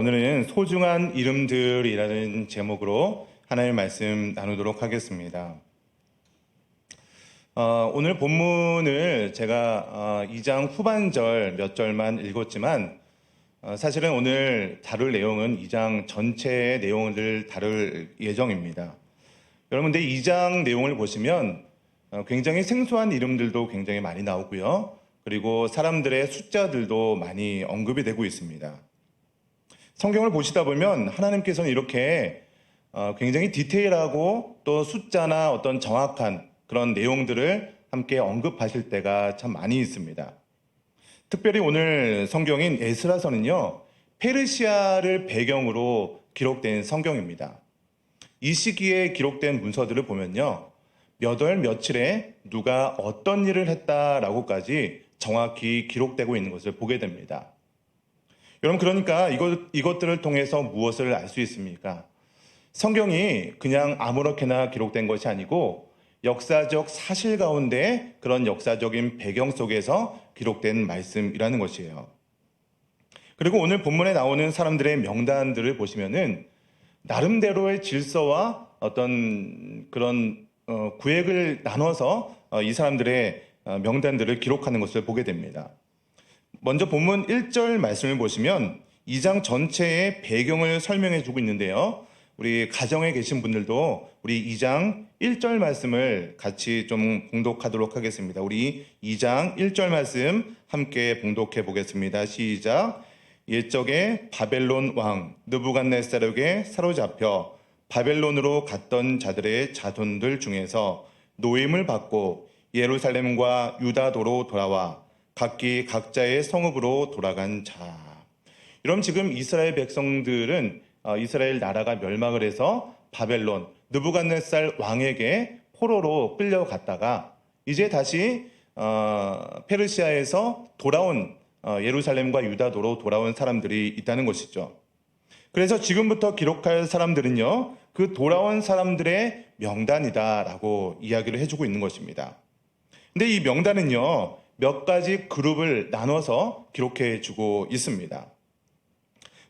오늘은 소중한 이름들이라는 제목으로 하나님의 말씀 나누도록 하겠습니다. 오늘 본문을 제가 2장 후반절 몇 절만 읽었지만 사실은 오늘 다룰 내용은 2장 전체의 내용을 다룰 예정입니다. 여러분들 2장 내용을 보시면 굉장히 생소한 이름들도 굉장히 많이 나오고요. 그리고 사람들의 숫자들도 많이 언급이 되고 있습니다. 성경을 보시다 보면 하나님께서는 이렇게 굉장히 디테일하고 또 숫자나 어떤 정확한 그런 내용들을 함께 언급하실 때가 참 많이 있습니다. 특별히 오늘 성경인 에스라서는요, 페르시아를 배경으로 기록된 성경입니다. 이 시기에 기록된 문서들을 보면요, 몇 월 며칠에 누가 어떤 일을 했다라고까지 정확히 기록되고 있는 것을 보게 됩니다. 여러분, 그러니까 이것들을 통해서 무엇을 알 수 있습니까? 성경이 그냥 아무렇게나 기록된 것이 아니고 역사적 사실 가운데 그런 역사적인 배경 속에서 기록된 말씀이라는 것이에요. 그리고 오늘 본문에 나오는 사람들의 명단들을 보시면은 나름대로의 질서와 어떤 그런 구획을 나눠서 이 사람들의 명단들을 기록하는 것을 보게 됩니다. 먼저 본문 1절 말씀을 보시면 2장 전체의 배경을 설명해 주고 있는데요. 우리 가정에 계신 분들도 우리 2장 1절 말씀을 같이 좀 봉독하도록 하겠습니다. 우리 2장 1절 말씀 함께 봉독해 보겠습니다. 시작. 옛적에 바벨론 왕 느부갓네살에게 사로잡혀 바벨론으로 갔던 자들의 자손들 중에서 노임을 받고 예루살렘과 유다도로 돌아와 각기 각자의 성읍으로 돌아간 자. 여러분, 지금 이스라엘 백성들은 이스라엘 나라가 멸망을 해서 바벨론 느부갓네살 왕에게 포로로 끌려갔다가 이제 다시 페르시아에서 돌아온 예루살렘과 유다도로 돌아온 사람들이 있다는 것이죠. 그래서 지금부터 기록할 사람들은요, 그 돌아온 사람들의 명단이다라고 이야기를 해주고 있는 것입니다. 근데 이 명단은요, 몇 가지 그룹을 나눠서 기록해 주고 있습니다.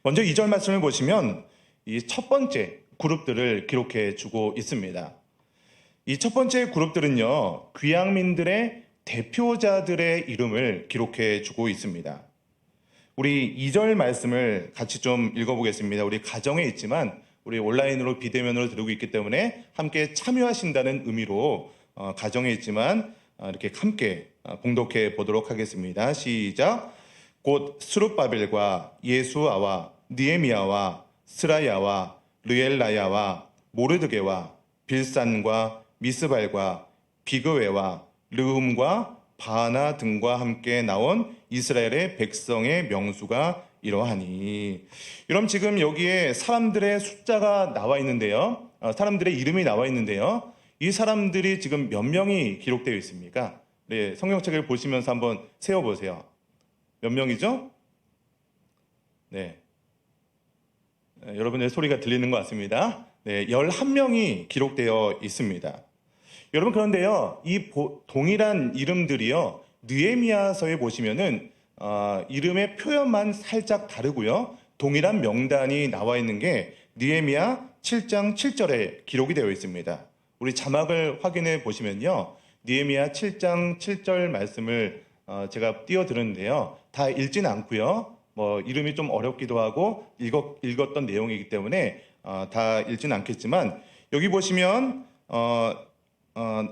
먼저 2절 말씀을 보시면 이 첫 번째 그룹들을 기록해 주고 있습니다. 이 첫 번째 그룹들은요, 귀향민들의 대표자들의 이름을 기록해 주고 있습니다. 우리 2절 말씀을 같이 좀 읽어보겠습니다. 우리 가정에 있지만 우리 온라인으로 비대면으로 들고 있기 때문에 함께 참여하신다는 의미로 가정에 있지만 이렇게 함께 봉독해 보도록 하겠습니다. 시작. 곧 스룹바벨과 예수아와 느헤미야와 스라야와 르엘라야와 모르드게와 빌산과 미스발과 비그웨와 르훔과 바하나 등과 함께 나온 이스라엘의 백성의 명수가 이러하니. 여러분, 지금 여기에 사람들의 숫자가 나와 있는데요. 사람들의 이름이 나와 있는데요. 이 사람들이 지금 몇 명이 기록되어 있습니까? 네, 성경책을 보시면서 한번 세어보세요. 몇 명이죠? 네. 여러분의 소리가 들리는 것 같습니다. 네, 11명이 기록되어 있습니다. 여러분, 그런데요, 이 동일한 이름들이요, 느헤미야서에 보시면은 이름의 표현만 살짝 다르고요, 동일한 명단이 나와 있는 게 느헤미야 7장 7절에 기록이 되어 있습니다. 우리 자막을 확인해 보시면요, 느헤미야 7장 7절 말씀을 제가 띄워드렸는데요, 다 읽지는 않고요, 이름이 좀 어렵기도 하고 읽었던 내용이기 때문에 다 읽지는 않겠지만, 여기 보시면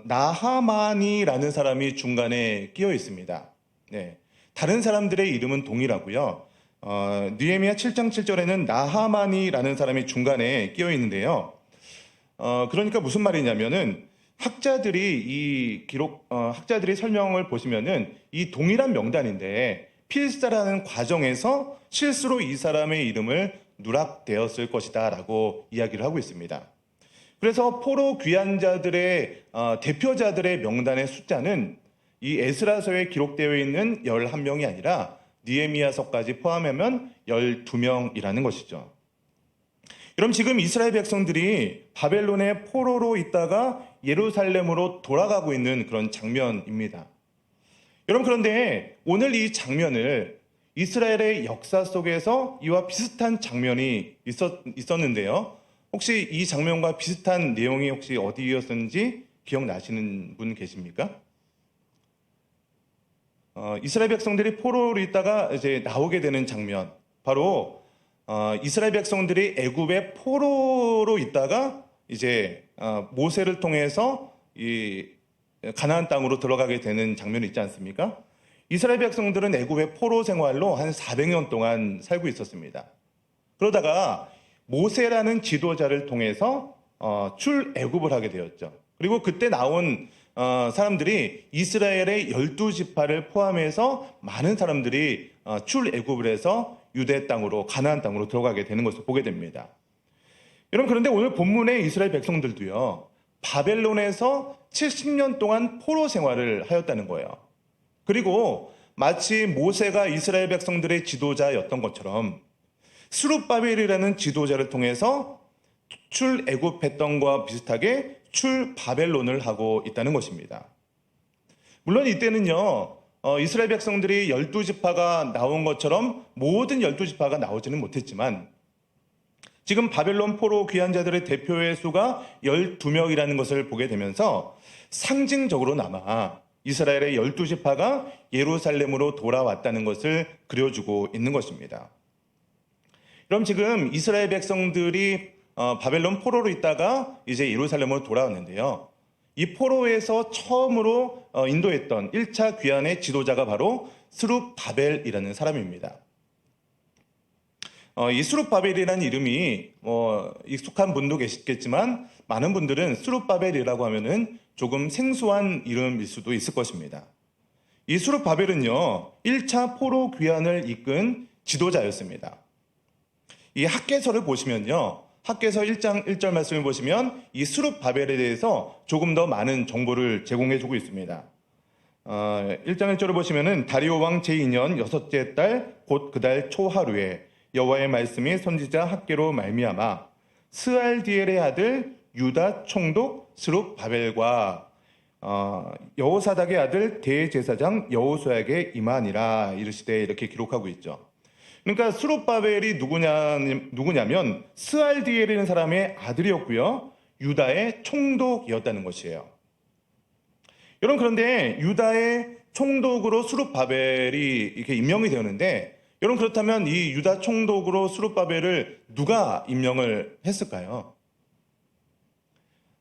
나하만이라는 사람이 중간에 끼어 있습니다. 네, 다른 사람들의 이름은 동일하고요. 느헤미야 7장 7절에는 나하만이라는 사람이 중간에 끼어 있는데요. 그러니까 무슨 말이냐면은 학자들이 학자들이 설명을 보시면은 이 동일한 명단인데 필사라는 과정에서 실수로 이 사람의 이름을 누락되었을 것이다라고 이야기를 하고 있습니다. 그래서 포로 귀환 자들의 대표자들의 명단의 숫자는 이 에스라서에 기록되어 있는 11명이 아니라 느헤미야서까지 포함하면 12명이라는 것이죠. 여러분, 지금 이스라엘 백성들이 바벨론의 포로로 있다가 예루살렘으로 돌아가고 있는 그런 장면입니다. 여러분, 그런데 오늘 이 장면을 이스라엘의 역사 속에서 이와 비슷한 장면이 있었는데요. 혹시 이 장면과 비슷한 내용이 혹시 어디였는지 기억나시는 분 계십니까? 이스라엘 백성들이 포로로 있다가 이제 나오게 되는 장면. 바로 이스라엘 백성들이 애굽의 포로로 있다가 이제 모세를 통해서 이 가나안 땅으로 들어가게 되는 장면이 있지 않습니까? 이스라엘 백성들은 애굽의 포로 생활로 한 400년 동안 살고 있었습니다. 그러다가 모세라는 지도자를 통해서 출애굽을 하게 되었죠. 그리고 그때 나온 사람들이 이스라엘의 12지파를 포함해서 많은 사람들이 출애굽을 해서 유대 땅으로 가나안 땅으로 들어가게 되는 것을 보게 됩니다. 여러분, 그런데 오늘 본문의 이스라엘 백성들도요, 바벨론에서 70년 동안 포로 생활을 하였다는 거예요. 그리고 마치 모세가 이스라엘 백성들의 지도자였던 것처럼 스룹바벨이라는 지도자를 통해서 출애굽했던 것과 비슷하게 출바벨론을 하고 있다는 것입니다. 물론 이때는요, 이스라엘 백성들이 12지파가 나온 것처럼 모든 12지파가 나오지는 못했지만 지금 바벨론 포로 귀환 자들의 대표의 수가 12명이라는 것을 보게 되면서 상징적으로나마 이스라엘의 12지파가 예루살렘으로 돌아왔다는 것을 그려주고 있는 것입니다. 그럼 지금 이스라엘 백성들이 바벨론 포로로 있다가 이제 예루살렘으로 돌아왔는데요. 이 포로에서 처음으로 인도했던 1차 귀환의 지도자가 바로 스룹바벨이라는 사람입니다. 이 스룹바벨이라는 이름이 익숙한 분도 계시겠지만 많은 분들은 스룹바벨이라고 하면은 조금 생소한 이름일 수도 있을 것입니다. 이 스룹바벨은요, 1차 포로 귀환을 이끈 지도자였습니다. 이 학개서를 보시면요, 학개서 1장 1절 말씀을 보시면 이 스룹바벨에 대해서 조금 더 많은 정보를 제공해주고 있습니다. 1장 1절을 보시면은 다리오 왕 제2년 여섯째 달 곧 그 달 초하루에 여호와의 말씀이 선지자 학개로 말미암아 스알디엘의 아들 유다 총독 스룹바벨과 여호사닥의 아들 대제사장 여호수아에게 임하니라 이르시되 이렇게 기록하고 있죠. 그러니까 스룹바벨이 누구냐면 스알디엘이라는 사람의 아들이었고요, 유다의 총독이었다는 것이에요. 여러분, 그런데 유다의 총독으로 스룹바벨이 이렇게 임명이 되었는데, 여러분, 그렇다면 이 유다 총독으로 스룹바벨을 누가 임명을 했을까요?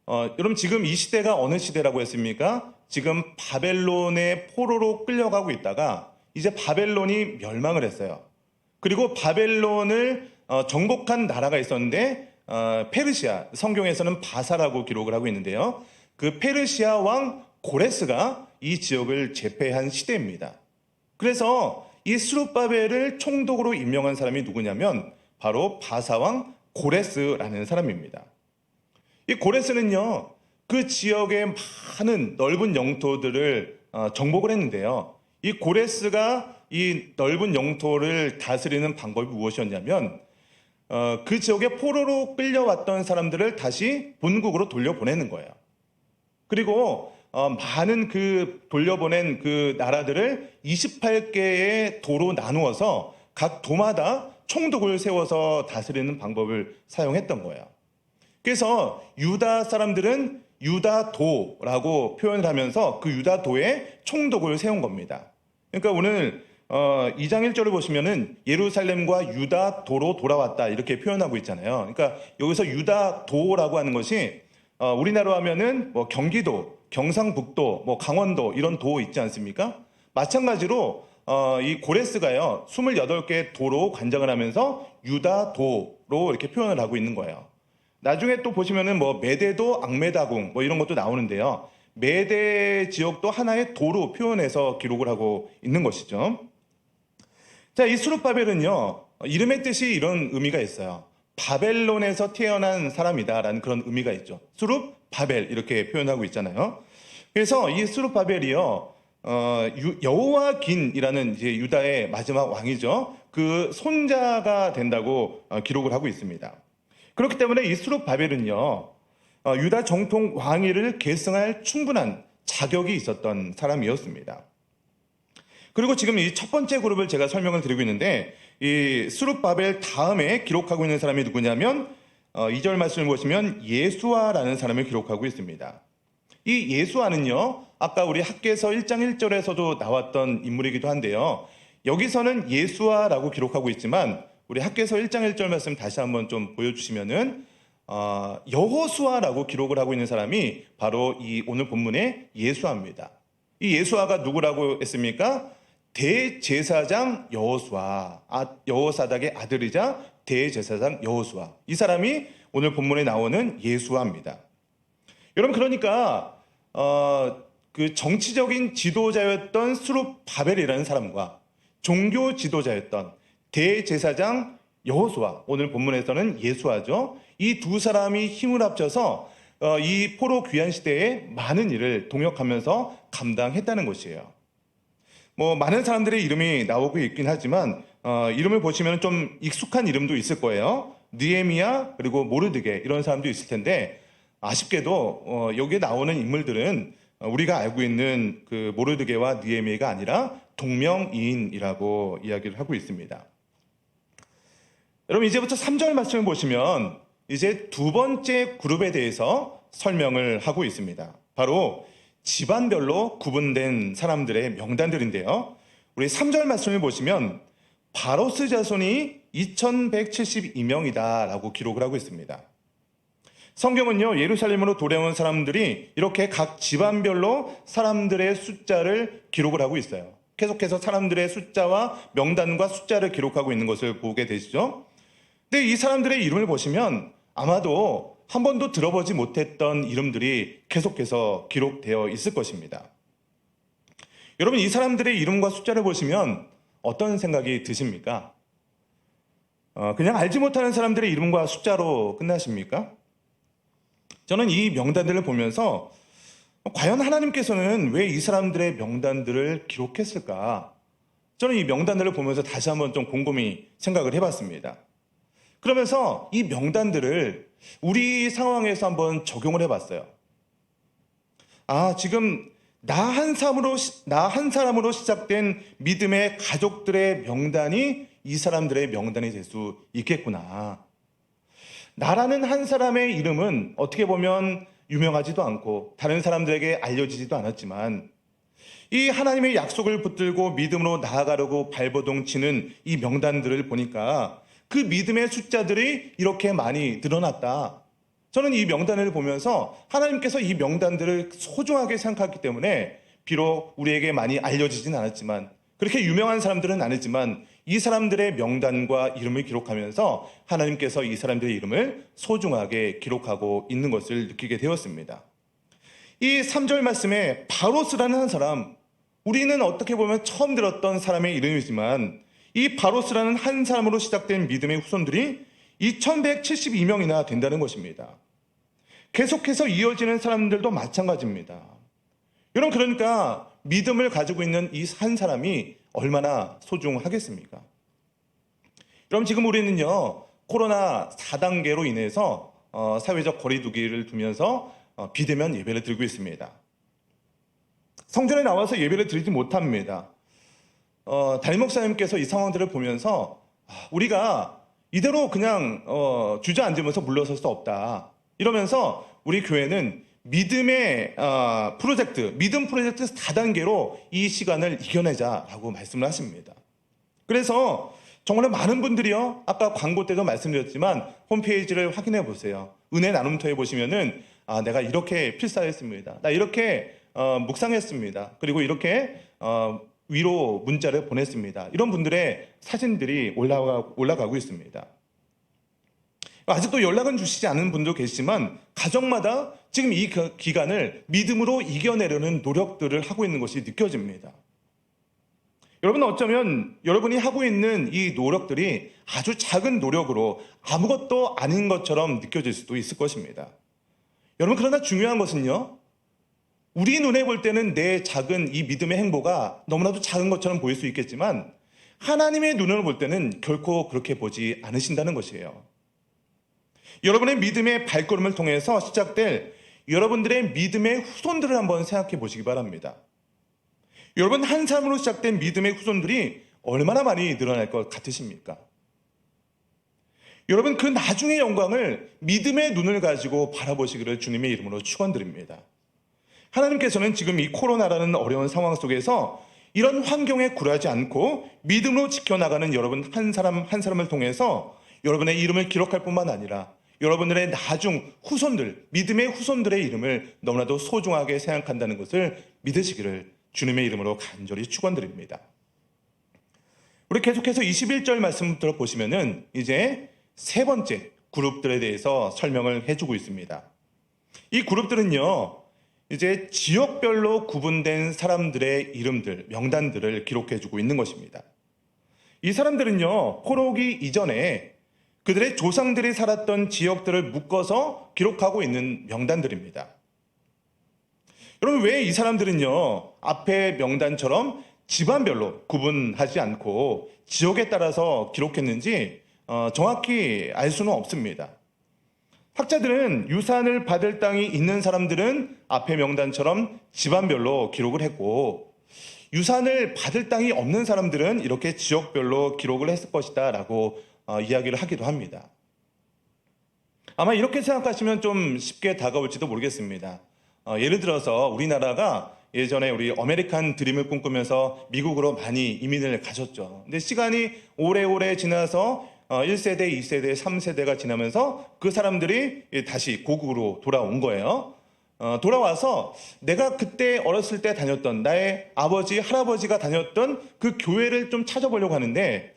여러분, 지금 이 시대가 어느 시대라고 했습니까? 지금 바벨론의 포로로 끌려가고 있다가 이제 바벨론이 멸망을 했어요. 그리고 바벨론을 정복한 나라가 있었는데 페르시아, 성경에서는 바사라고 기록을 하고 있는데요. 그 페르시아 왕 고레스가 이 지역을 제패한 시대입니다. 그래서 이 스룹바벨을 총독으로 임명한 사람이 누구냐면 바로 바사 왕 고레스라는 사람입니다. 이 고레스는요, 그 지역의 많은 넓은 영토들을 정복을 했는데요. 이 고레스가 이 넓은 영토를 다스리는 방법이 무엇이었냐면 그 지역에 포로로 끌려왔던 사람들을 다시 본국으로 돌려보내는 거예요. 그리고 많은 그 돌려보낸 그 나라들을 28개의 도로 나누어서 각 도마다 총독을 세워서 다스리는 방법을 사용했던 거예요. 그래서 유다 사람들은 유다도라고 표현을 하면서 그 유다도에 총독을 세운 겁니다. 그러니까 오늘 2장 1절을 보시면은 예루살렘과 유다도로 돌아왔다 이렇게 표현하고 있잖아요. 그러니까 여기서 유다도라고 하는 것이 우리나라로 하면은 뭐 경기도, 경상북도, 뭐 강원도 이런 도 있지 않습니까? 마찬가지로 이 고레스가요 28개의 도로 관장을 하면서 유다도로 이렇게 표현을 하고 있는 거예요. 나중에 또 보시면은 뭐 메대도, 앙메다궁 뭐 이런 것도 나오는데요. 메대 지역도 하나의 도로 표현해서 기록을 하고 있는 것이죠. 자, 이 스룹바벨은요, 이름의 뜻이 이런 의미가 있어요. 바벨론에서 태어난 사람이다라는 그런 의미가 있죠. 스룹바벨 이렇게 표현하고 있잖아요. 그래서 이 스룹바벨이요, 여호와긴이라는 이제 유다의 마지막 왕이죠. 그 손자가 된다고 기록을 하고 있습니다. 그렇기 때문에 이 스룹바벨은요, 유다 정통 왕위를 계승할 충분한 자격이 있었던 사람이었습니다. 그리고 지금 이 첫 번째 그룹을 제가 설명을 드리고 있는데 이 스룹바벨 다음에 기록하고 있는 사람이 누구냐면 2절 말씀을 보시면 예수아라는 사람을 기록하고 있습니다. 이 예수아는요, 아까 우리 학개서 1장 1절에서도 나왔던 인물이기도 한데요. 여기서는 예수아라고 기록하고 있지만 우리 학개서 1장 1절 말씀 다시 한번 좀 보여주시면은 여호수아라고 기록을 하고 있는 사람이 바로 이 오늘 본문의 예수아입니다. 이 예수아가 누구라고 했습니까? 대제사장 여호수아, 여호사닥의 아들이자 대제사장 여호수아. 이 사람이 오늘 본문에 나오는 예수아입니다. 여러분, 그러니까 그 정치적인 지도자였던 스룹바벨이라는 사람과 종교 지도자였던 대제사장 여호수아, 오늘 본문에서는 예수아죠. 이 두 사람이 힘을 합쳐서 이 포로 귀환 시대에 많은 일을 동역하면서 감당했다는 것이에요. 뭐 많은 사람들의 이름이 나오고 있긴 하지만 이름을 보시면 좀 익숙한 이름도 있을 거예요. 느헤미야 그리고 모르드게 이런 사람도 있을 텐데 아쉽게도 여기에 나오는 인물들은 우리가 알고 있는 그 모르드게와 느헤미야가 아니라 동명이인이라고 이야기를 하고 있습니다. 여러분, 이제부터 3절 말씀을 보시면 이제 두 번째 그룹에 대해서 설명을 하고 있습니다. 바로 집안별로 구분된 사람들의 명단들인데요. 우리 3절 말씀을 보시면 바로스 자손이 2172명이다 라고 기록을 하고 있습니다. 성경은요, 예루살렘으로 도래온 사람들이 이렇게 각 집안별로 사람들의 숫자를 기록을 하고 있어요. 계속해서 사람들의 숫자와 명단과 숫자를 기록하고 있는 것을 보게 되시죠. 근데 이 사람들의 이름을 보시면 아마도 한 번도 들어보지 못했던 이름들이 계속해서 기록되어 있을 것입니다. 여러분, 이 사람들의 이름과 숫자를 보시면 어떤 생각이 드십니까? 그냥 알지 못하는 사람들의 이름과 숫자로 끝나십니까? 저는 이 명단들을 보면서 과연 하나님께서는 왜 이 사람들의 명단들을 기록했을까? 저는 이 명단들을 보면서 다시 한번 좀 곰곰이 생각을 해봤습니다. 그러면서 이 명단들을 우리 상황에서 한번 적용을 해봤어요. 지금 나 한 사람으로 시작된 믿음의 가족들의 명단이 이 사람들의 명단이 될 수 있겠구나. 나라는 한 사람의 이름은 어떻게 보면 유명하지도 않고 다른 사람들에게 알려지지도 않았지만 이 하나님의 약속을 붙들고 믿음으로 나아가려고 발버둥 치는 이 명단들을 보니까 그 믿음의 숫자들이 이렇게 많이 늘어났다. 저는 이 명단을 보면서 하나님께서 이 명단들을 소중하게 생각했기 때문에 비록 우리에게 많이 알려지진 않았지만 그렇게 유명한 사람들은 아니지만 이 사람들의 명단과 이름을 기록하면서 하나님께서 이 사람들의 이름을 소중하게 기록하고 있는 것을 느끼게 되었습니다. 이 3절 말씀에 바로스라는 한 사람, 우리는 어떻게 보면 처음 들었던 사람의 이름이지만 이 바로스라는 한 사람으로 시작된 믿음의 후손들이 2172명이나 된다는 것입니다. 계속해서 이어지는 사람들도 마찬가지입니다. 여러분, 그러니까 믿음을 가지고 있는 이 한 사람이 얼마나 소중하겠습니까? 여러분, 지금 우리는요, 코로나 4단계로 인해서 사회적 거리두기를 두면서 비대면 예배를 드리고 있습니다. 성전에 나와서 예배를 드리지 못합니다. 담임 목사님께서 이 상황들을 보면서 우리가 이대로 그냥 주저앉으면서 물러설 수 없다. 이러면서 우리 교회는 믿음의 프로젝트, 믿음 프로젝트 4단계로 이 시간을 이겨내자라고 말씀을 하십니다. 그래서 정말 많은 분들이요, 아까 광고 때도 말씀드렸지만 홈페이지를 확인해 보세요. 은혜 나눔터에 보시면은 내가 이렇게 필사했습니다. 나 이렇게 묵상했습니다. 그리고 이렇게 위로 문자를 보냈습니다. 이런 분들의 사진들이 올라가고 있습니다. 아직도 연락은 주시지 않은 분도 계시지만 가정마다 지금 이 기간을 믿음으로 이겨내려는 노력들을 하고 있는 것이 느껴집니다. 여러분, 어쩌면 여러분이 하고 있는 이 노력들이 아주 작은 노력으로 아무것도 아닌 것처럼 느껴질 수도 있을 것입니다. 여러분, 그러나 중요한 것은요, 우리 눈에 볼 때는 내 작은 이 믿음의 행보가 너무나도 작은 것처럼 보일 수 있겠지만 하나님의 눈으로 볼 때는 결코 그렇게 보지 않으신다는 것이에요. 여러분의 믿음의 발걸음을 통해서 시작될 여러분들의 믿음의 후손들을 한번 생각해 보시기 바랍니다. 여러분, 한 사람으로 시작된 믿음의 후손들이 얼마나 많이 늘어날 것 같으십니까? 여러분, 그 나중의 영광을 믿음의 눈을 가지고 바라보시기를 주님의 이름으로 축원드립니다. 하나님께서는 지금 이 코로나라는 어려운 상황 속에서 이런 환경에 굴하지 않고 믿음으로 지켜나가는 여러분 한 사람 한 사람을 통해서 여러분의 이름을 기록할 뿐만 아니라 여러분들의 나중 후손들, 믿음의 후손들의 이름을 너무나도 소중하게 생각한다는 것을 믿으시기를 주님의 이름으로 간절히 축원드립니다. 우리 계속해서 21절 말씀 들어보시면은 이제 세 번째 그룹들에 대해서 설명을 해주고 있습니다. 이 그룹들은요, 이제 지역별로 구분된 사람들의 이름들, 명단들을 기록해주고 있는 것입니다. 이 사람들은요, 포로기 이전에 그들의 조상들이 살았던 지역들을 묶어서 기록하고 있는 명단들입니다. 여러분, 왜 이 사람들은요, 앞의 명단처럼 집안별로 구분하지 않고 지역에 따라서 기록했는지 정확히 알 수는 없습니다. 학자들은 유산을 받을 땅이 있는 사람들은 앞의 명단처럼 집안별로 기록을 했고, 유산을 받을 땅이 없는 사람들은 이렇게 지역별로 기록을 했을 것이다 라고 이야기를 하기도 합니다. 아마 이렇게 생각하시면 좀 쉽게 다가올지도 모르겠습니다. 예를 들어서 우리나라가 예전에 우리 아메리칸 드림을 꿈꾸면서 미국으로 많이 이민을 가셨죠. 근데 시간이 오래오래 지나서 1세대, 2세대, 3세대가 지나면서 그 사람들이 다시 고국으로 돌아온 거예요. 돌아와서 내가 그때 어렸을 때 다녔던 나의 아버지, 할아버지가 다녔던 그 교회를 좀 찾아보려고 하는데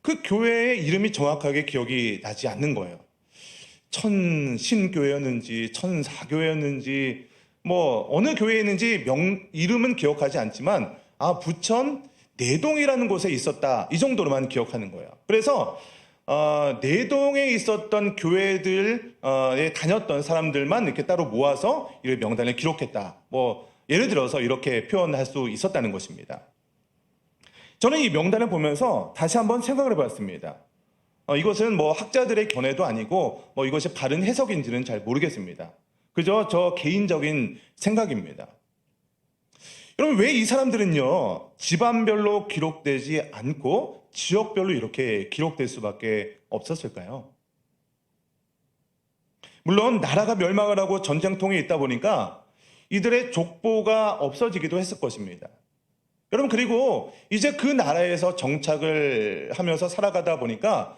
그 교회의 이름이 정확하게 기억이 나지 않는 거예요. 천신교회였는지 천사교회였는지 뭐 어느 교회에 있는지 이름은 기억하지 않지만 부천 내동이라는 곳에 있었다, 이 정도로만 기억하는 거예요. 그래서 내동에 있었던 교회들에 다녔던 사람들만 이렇게 따로 모아서 이 명단을 기록했다, 뭐 예를 들어서 이렇게 표현할 수 있었다는 것입니다. 저는 이 명단을 보면서 다시 한번 생각을 해봤습니다. 이것은 뭐 학자들의 견해도 아니고 뭐 이것이 바른 해석인지는 잘 모르겠습니다. 그저 저 개인적인 생각입니다. 여러분, 왜 이 사람들은요, 집안별로 기록되지 않고 지역별로 이렇게 기록될 수밖에 없었을까요? 물론 나라가 멸망을 하고 전쟁통에 있다 보니까 이들의 족보가 없어지기도 했을 것입니다. 여러분, 그리고 이제 그 나라에서 정착을 하면서 살아가다 보니까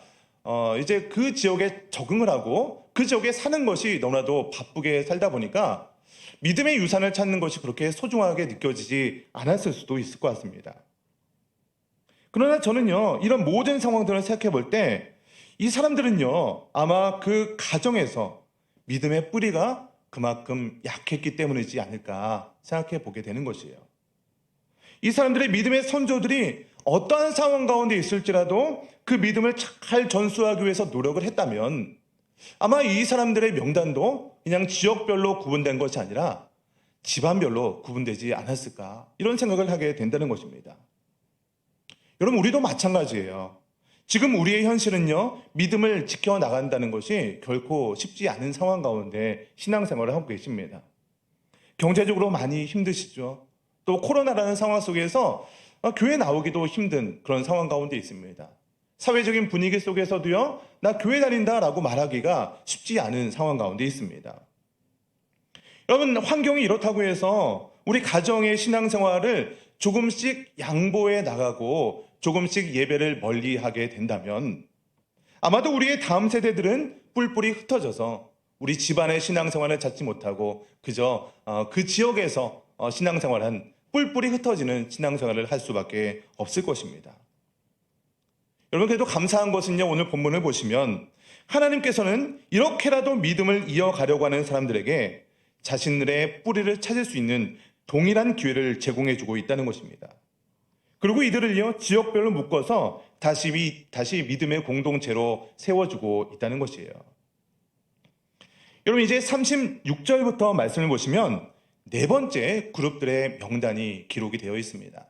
이제 그 지역에 적응을 하고 그 지역에 사는 것이 너무나도 바쁘게 살다 보니까 믿음의 유산을 찾는 것이 그렇게 소중하게 느껴지지 않았을 수도 있을 것 같습니다. 그러나 저는요, 이런 모든 상황들을 생각해 볼 때 이 사람들은요, 아마 그 가정에서 믿음의 뿌리가 그만큼 약했기 때문이지 않을까 생각해 보게 되는 것이에요. 이 사람들의 믿음의 선조들이 어떠한 상황 가운데 있을지라도 그 믿음을 잘 전수하기 위해서 노력을 했다면 아마 이 사람들의 명단도 그냥 지역별로 구분된 것이 아니라 집안별로 구분되지 않았을까, 이런 생각을 하게 된다는 것입니다. 여러분, 우리도 마찬가지예요. 지금 우리의 현실은요, 믿음을 지켜나간다는 것이 결코 쉽지 않은 상황 가운데 신앙생활을 하고 계십니다. 경제적으로 많이 힘드시죠. 또 코로나라는 상황 속에서 교회 나오기도 힘든 그런 상황 가운데 있습니다. 사회적인 분위기 속에서도요, 나 교회 다닌다라고 말하기가 쉽지 않은 상황 가운데 있습니다. 여러분, 환경이 이렇다고 해서 우리 가정의 신앙생활을 조금씩 양보해 나가고 조금씩 예배를 멀리하게 된다면 아마도 우리의 다음 세대들은 뿔뿔이 흩어져서 우리 집안의 신앙생활을 찾지 못하고 그저 그 지역에서 신앙생활한 뿔뿔이 흩어지는 신앙생활을 할 수밖에 없을 것입니다. 여러분, 그래도 감사한 것은요, 오늘 본문을 보시면 하나님께서는 이렇게라도 믿음을 이어가려고 하는 사람들에게 자신들의 뿌리를 찾을 수 있는 동일한 기회를 제공해주고 있다는 것입니다. 그리고 이들을요, 지역별로 묶어서 다시 믿음의 공동체로 세워주고 있다는 것이에요. 여러분, 이제 36절부터 말씀을 보시면 네 번째 그룹들의 명단이 기록이 되어 있습니다.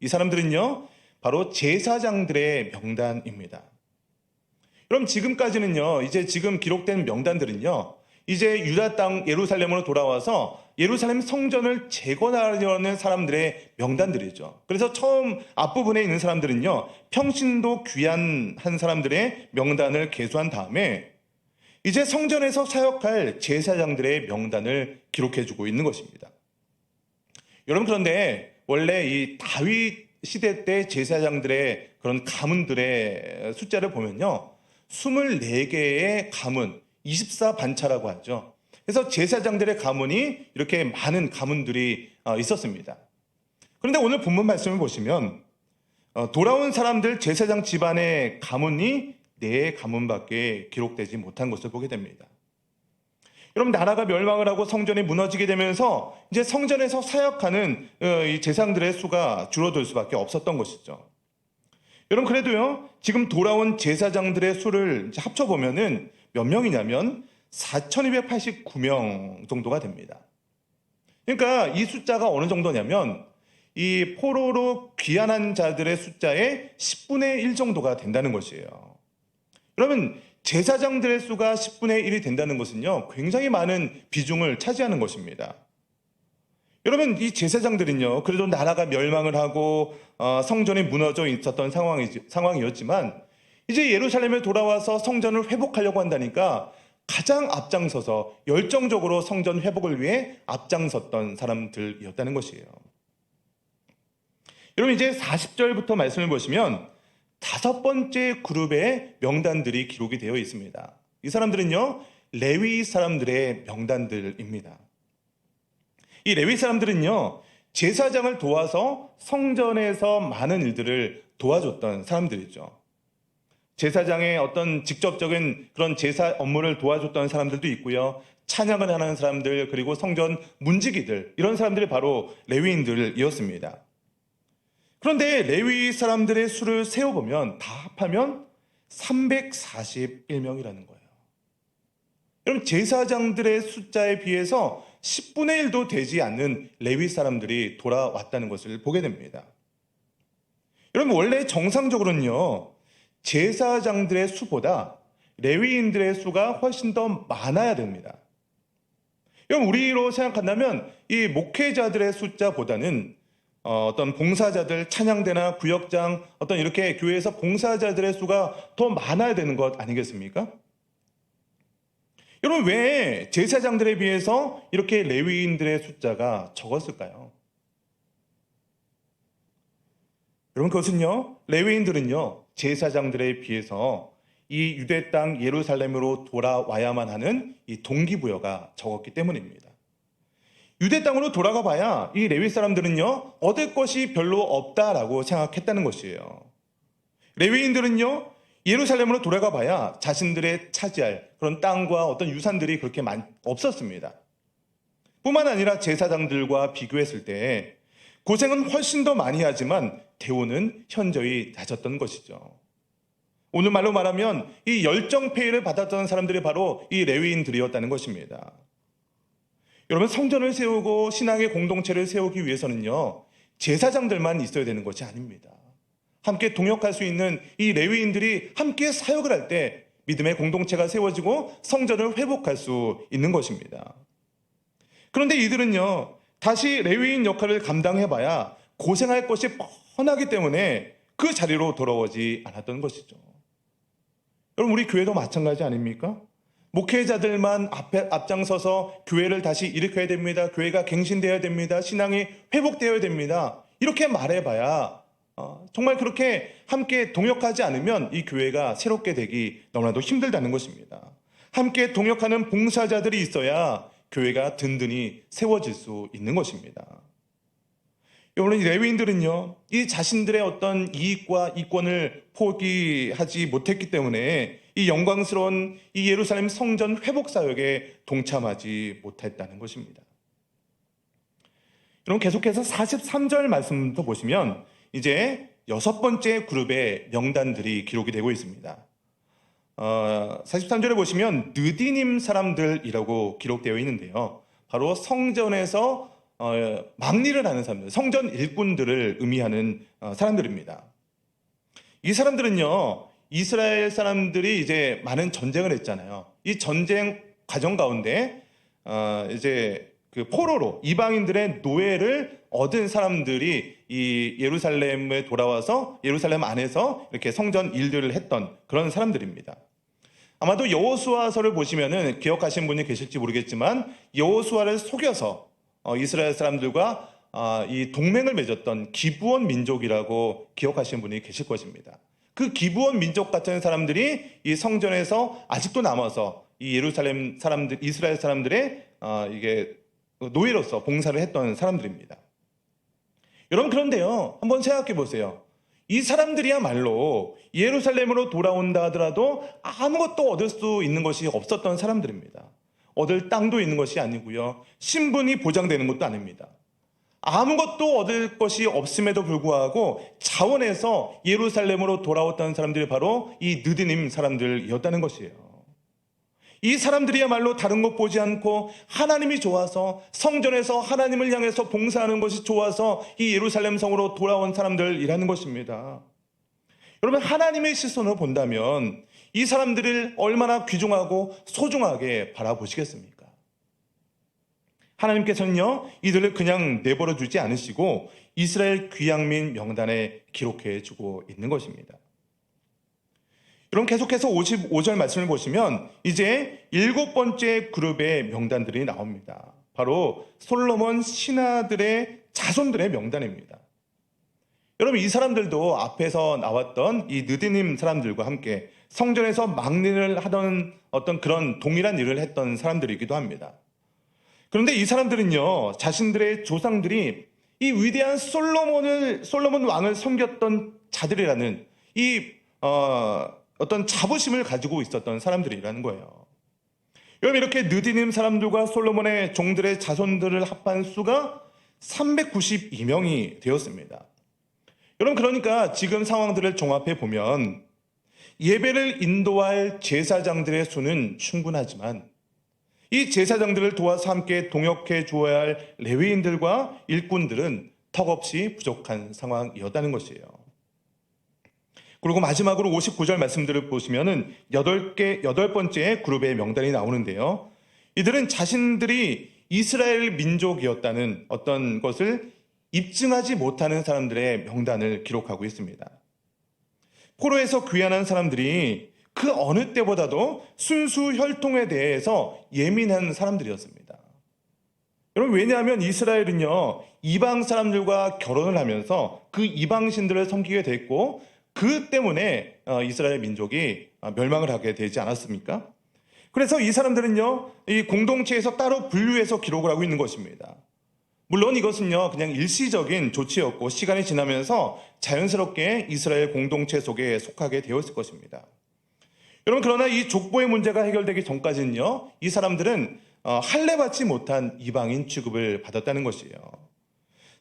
이 사람들은요, 바로 제사장들의 명단입니다. 그럼 지금까지는요, 이제 지금 기록된 명단들은요, 이제 유다 땅 예루살렘으로 돌아와서 예루살렘 성전을 재건하려는 사람들의 명단들이죠. 그래서 처음 앞부분에 있는 사람들은요, 평신도 귀환한 사람들의 명단을 계수한 다음에 이제 성전에서 사역할 제사장들의 명단을 기록해주고 있는 것입니다. 여러분, 그런데 원래 이 다윗 시대 때 제사장들의 그런 가문들의 숫자를 보면요, 24개의 가문, 24반차라고 하죠. 그래서 제사장들의 가문이 이렇게 많은 가문들이 있었습니다. 그런데 오늘 본문 말씀을 보시면 돌아온 사람들 제사장 집안의 가문이 4가문밖에 기록되지 못한 것을 보게 됩니다. 여러분, 나라가 멸망을 하고 성전이 무너지게 되면서 이제 성전에서 사역하는 이 제사장들의 수가 줄어들 수밖에 없었던 것이죠. 여러분, 그래도요, 지금 돌아온 제사장들의 수를 합쳐보면은 몇 명이냐면 4,289명 정도가 됩니다. 그러니까 이 숫자가 어느 정도냐면 이 포로로 귀환한 자들의 숫자의 10분의 1 정도가 된다는 것이에요. 그러면 제사장들의 수가 10분의 1이 된다는 것은요, 굉장히 많은 비중을 차지하는 것입니다. 여러분, 이 제사장들은요, 그래도 나라가 멸망을 하고 성전이 무너져 있었던 상황이었지만 이제 예루살렘에 돌아와서 성전을 회복하려고 한다니까 가장 앞장서서 열정적으로 성전 회복을 위해 앞장섰던 사람들이었다는 것이에요. 여러분, 이제 40절부터 말씀을 보시면 5번째 그룹의 명단들이 기록이 되어 있습니다. 이 사람들은요, 레위 사람들의 명단들입니다. 이 레위 사람들은요, 제사장을 도와서 성전에서 많은 일들을 도와줬던 사람들이죠. 제사장의 어떤 직접적인 그런 제사 업무를 도와줬던 사람들도 있고요, 찬양을 하는 사람들, 그리고 성전 문지기들, 이런 사람들이 바로 레위인들이었습니다. 그런데 레위 사람들의 수를 세어보면 다 합하면 341명이라는 거예요. 여러분, 제사장들의 숫자에 비해서 10분의 1도 되지 않는 레위 사람들이 돌아왔다는 것을 보게 됩니다. 여러분, 원래 정상적으로는요, 제사장들의 수보다 레위인들의 수가 훨씬 더 많아야 됩니다. 여러분, 우리로 생각한다면 이 목회자들의 숫자보다는 어떤 봉사자들, 찬양대나 구역장, 어떤 이렇게 교회에서 봉사자들의 수가 더 많아야 되는 것 아니겠습니까? 여러분, 왜 제사장들에 비해서 이렇게 레위인들의 숫자가 적었을까요? 여러분, 그것은요, 레위인들은요, 제사장들에 비해서 이 유대 땅 예루살렘으로 돌아와야만 하는 이 동기부여가 적었기 때문입니다. 유대 땅으로 돌아가 봐야 이 레위 사람들은요, 얻을 것이 별로 없다라고 생각했다는 것이에요. 레위인들은요, 예루살렘으로 돌아가 봐야 자신들의 차지할 그런 땅과 어떤 유산들이 그렇게 없었습니다. 뿐만 아니라 제사장들과 비교했을 때 고생은 훨씬 더 많이 하지만 대우는 현저히 낮았던 것이죠. 오늘 말로 말하면 이 열정페이를 받았던 사람들이 바로 이 레위인들이었다는 것입니다. 여러분, 성전을 세우고 신앙의 공동체를 세우기 위해서는요, 제사장들만 있어야 되는 것이 아닙니다. 함께 동역할 수 있는 이 레위인들이 함께 사역을 할 때 믿음의 공동체가 세워지고 성전을 회복할 수 있는 것입니다. 그런데 이들은요, 다시 레위인 역할을 감당해봐야 고생할 것이 뻔하기 때문에 그 자리로 돌아오지 않았던 것이죠. 여러분, 우리 교회도 마찬가지 아닙니까? 목회자들만 앞장서서 교회를 다시 일으켜야 됩니다. 교회가 갱신되어야 됩니다. 신앙이 회복되어야 됩니다. 이렇게 말해봐야 정말 그렇게 함께 동역하지 않으면 이 교회가 새롭게 되기 너무나도 힘들다는 것입니다. 함께 동역하는 봉사자들이 있어야 교회가 든든히 세워질 수 있는 것입니다. 여러분, 이 레위인들은요, 이 자신들의 어떤 이익과 이권을 포기하지 못했기 때문에 이 영광스러운 이 예루살렘 성전 회복 사역에 동참하지 못했다는 것입니다. 여러분, 계속해서 43절 말씀부터 보시면 이제 6번째 그룹의 명단들이 기록이 되고 있습니다. 43절에 보시면 느디님 사람들이라고 기록되어 있는데요, 바로 성전에서 막리를 하는 사람들, 성전 일꾼들을 의미하는 사람들입니다. 이 사람들은요, 이스라엘 사람들이 이제 많은 전쟁을 했잖아요. 이 전쟁 과정 가운데 이제 그 포로로 이방인들의 노예를 얻은 사람들이 이 예루살렘에 돌아와서 예루살렘 안에서 이렇게 성전 일들을 했던 그런 사람들입니다. 아마도 여호수아서를 보시면은 기억하시는 분이 계실지 모르겠지만 여호수아를 속여서 이스라엘 사람들과 이 동맹을 맺었던 기브온 민족이라고 기억하시는 분이 계실 것입니다. 그 기브온 민족 같은 사람들이 이 성전에서 아직도 남아서 이 예루살렘 사람들, 이스라엘 사람들의 이게 노예로서 봉사를 했던 사람들입니다. 여러분, 그런데요, 한번 생각해 보세요. 이 사람들이야말로 예루살렘으로 돌아온다 하더라도 아무것도 얻을 수 있는 것이 없었던 사람들입니다. 얻을 땅도 있는 것이 아니고요, 신분이 보장되는 것도 아닙니다. 아무것도 얻을 것이 없음에도 불구하고 자원해서 예루살렘으로 돌아왔던 사람들이 바로 이 느디님 사람들이었다는 것이에요. 이 사람들이야말로 다른 것 보지 않고 하나님이 좋아서 성전에서 하나님을 향해서 봉사하는 것이 좋아서 이 예루살렘 성으로 돌아온 사람들이라는 것입니다. 여러분, 하나님의 시선으로 본다면 이 사람들을 얼마나 귀중하고 소중하게 바라보시겠습니까? 하나님께서는요, 이들을 그냥 내버려 두지 않으시고 이스라엘 귀양민 명단에 기록해 주고 있는 것입니다. 여러분, 계속해서 55절 말씀을 보시면 이제 7번째 그룹의 명단들이 나옵니다. 바로 솔로몬 신하들의 자손들의 명단입니다. 여러분, 이 사람들도 앞에서 나왔던 이 느디님 사람들과 함께 성전에서 막리를 하던 어떤 그런 동일한 일을 했던 사람들이기도 합니다. 그런데 이 사람들은요, 자신들의 조상들이 이 위대한 솔로몬 왕을 섬겼던 자들이라는 이 어떤 자부심을 가지고 있었던 사람들이라는 거예요. 여러분, 이렇게 느디님 사람들과 솔로몬의 종들의 자손들을 합한 수가 392명이 되었습니다. 여러분, 그러니까 지금 상황들을 종합해 보면 예배를 인도할 제사장들의 수는 충분하지만 이 제사장들을 도와서 함께 동역해 주어야 할 레위인들과 일꾼들은 턱없이 부족한 상황이었다는 것이에요. 그리고 마지막으로 59절 말씀들을 보시면은 8번째 그룹의 명단이 나오는데요. 이들은 자신들이 이스라엘 민족이었다는 어떤 것을 입증하지 못하는 사람들의 명단을 기록하고 있습니다. 포로에서 귀환한 사람들이 그 어느 때보다도 순수 혈통에 대해서 예민한 사람들이었습니다. 여러분, 왜냐하면 이스라엘은요, 이방 사람들과 결혼을 하면서 그 이방신들을 섬기게 됐고 그 때문에 이스라엘 민족이 멸망을 하게 되지 않았습니까? 그래서 이 사람들은요, 이 공동체에서 따로 분류해서 기록을 하고 있는 것입니다. 물론 이것은요, 그냥 일시적인 조치였고 시간이 지나면서 자연스럽게 이스라엘 공동체 속에 속하게 되었을 것입니다. 여러분, 그러나 이 족보의 문제가 해결되기 전까지는요, 이 사람들은 할례받지 못한 이방인 취급을 받았다는 것이에요.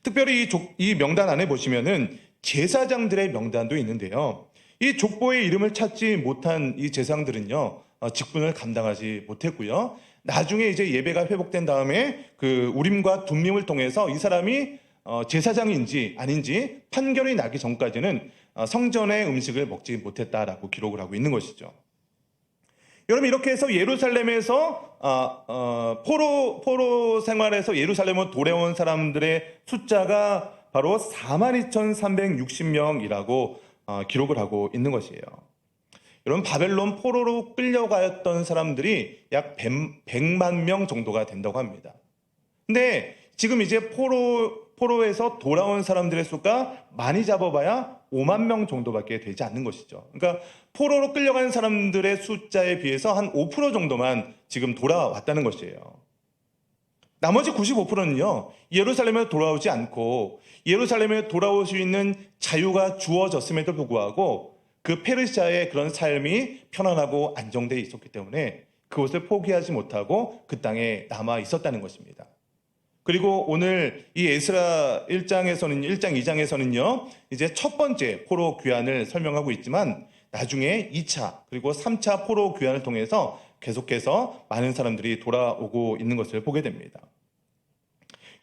특별히 이 명단 안에 보시면은 제사장들의 명단도 있는데요. 이 족보의 이름을 찾지 못한 이 제사장들은요, 직분을 감당하지 못했고요. 나중에 이제 예배가 회복된 다음에 그 우림과 둠밈을 통해서 이 사람이 제사장인지 아닌지 판결이 나기 전까지는 성전의 음식을 먹지 못했다라고 기록을 하고 있는 것이죠. 여러분, 이렇게 해서 예루살렘에서 포로 생활에서 예루살렘으로 돌아온 사람들의 숫자가 바로 42,360명이라고 기록을 하고 있는 것이에요. 여러분, 바벨론 포로로 끌려가였던 사람들이 약 100만 명 정도가 된다고 합니다. 근데 지금 이제 포로에서 돌아온 사람들의 수가 많이 잡아봐야 5만 명 정도밖에 되지 않는 것이죠. 그러니까 포로로 끌려간 사람들의 숫자에 비해서 한 5% 정도만 지금 돌아왔다는 것이에요. 나머지 95%는요, 예루살렘에 돌아오지 않고 예루살렘에 돌아올 수 있는 자유가 주어졌음에도 불구하고 그 페르시아의 그런 삶이 편안하고 안정되어 있었기 때문에 그것을 포기하지 못하고 그 땅에 남아 있었다는 것입니다. 그리고 오늘 이 에스라 1장 2장에서는요, 이제 첫 번째 포로 귀환을 설명하고 있지만 나중에 2차 그리고 3차 포로 귀환을 통해서 계속해서 많은 사람들이 돌아오고 있는 것을 보게 됩니다.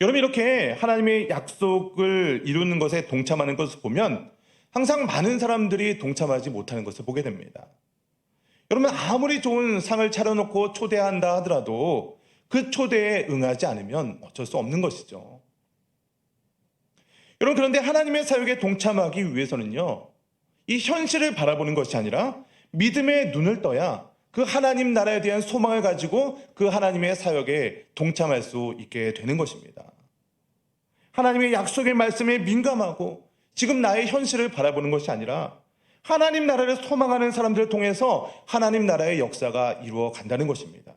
여러분, 이렇게 하나님의 약속을 이루는 것에 동참하는 것을 보면 항상 많은 사람들이 동참하지 못하는 것을 보게 됩니다. 여러분, 아무리 좋은 상을 차려놓고 초대한다 하더라도 그 초대에 응하지 않으면 어쩔 수 없는 것이죠. 여러분, 그런데 하나님의 사역에 동참하기 위해서는요, 이 현실을 바라보는 것이 아니라 믿음의 눈을 떠야 그 하나님 나라에 대한 소망을 가지고 그 하나님의 사역에 동참할 수 있게 되는 것입니다. 하나님의 약속의 말씀에 민감하고 지금 나의 현실을 바라보는 것이 아니라 하나님 나라를 소망하는 사람들을 통해서 하나님 나라의 역사가 이루어 간다는 것입니다.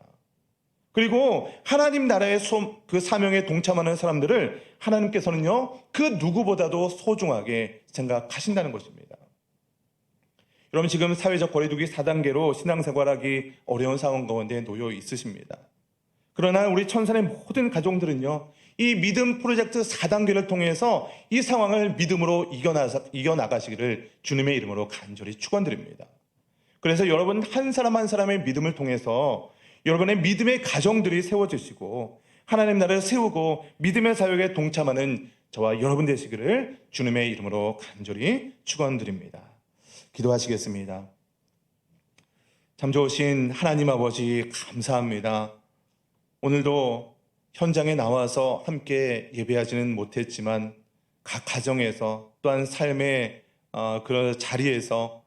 그리고 하나님 나라의 그 사명에 동참하는 사람들을 하나님께서는요, 그 누구보다도 소중하게 생각하신다는 것입니다. 여러분, 지금 사회적 거리두기 4단계로 신앙생활하기 어려운 상황 가운데 놓여 있으십니다. 그러나 우리 천산의 모든 가정들은요, 이 믿음 프로젝트 4단계를 통해서 이 상황을 믿음으로 이겨나가시기를 주님의 이름으로 간절히 축원드립니다. 그래서 여러분 한 사람 한 사람의 믿음을 통해서 여러분의 믿음의 가정들이 세워지시고 하나님 나라를 세우고 믿음의 사역에 동참하는 저와 여러분 되시기를 주님의 이름으로 간절히 축원드립니다. 기도하시겠습니다. 참 좋으신 하나님 아버지, 감사합니다. 오늘도 현장에 나와서 함께 예배하지는 못했지만 각 가정에서 또한 삶의 그런 자리에서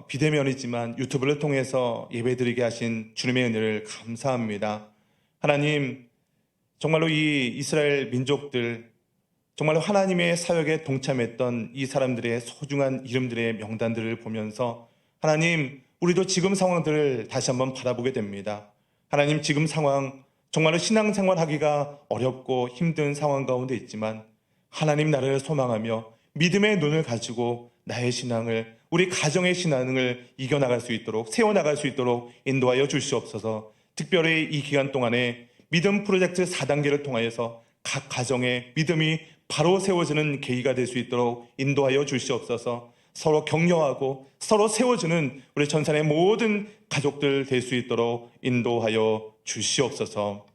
비대면이지만 유튜브를 통해서 예배드리게 하신 주님의 은혜를 감사합니다. 하나님, 정말로 이 이스라엘 민족들, 정말로 하나님의 사역에 동참했던 이 사람들의 소중한 이름들의 명단들을 보면서 하나님, 우리도 지금 상황들을 다시 한번 바라보게 됩니다. 하나님, 지금 상황 정말로 신앙생활하기가 어렵고 힘든 상황 가운데 있지만 하나님 나라를 소망하며 믿음의 눈을 가지고 나의 신앙을, 우리 가정의 신앙을 이겨나갈 수 있도록, 세워나갈 수 있도록 인도하여 주시옵소서. 특별히 이 기간 동안에 믿음 프로젝트 4단계를 통하여서 각 가정의 믿음이 바로 세워지는 계기가 될 수 있도록 인도하여 주시옵소서. 서로 격려하고 서로 세워주는 우리 천산의 모든 가족들 될 수 있도록 인도하여 주시옵소서.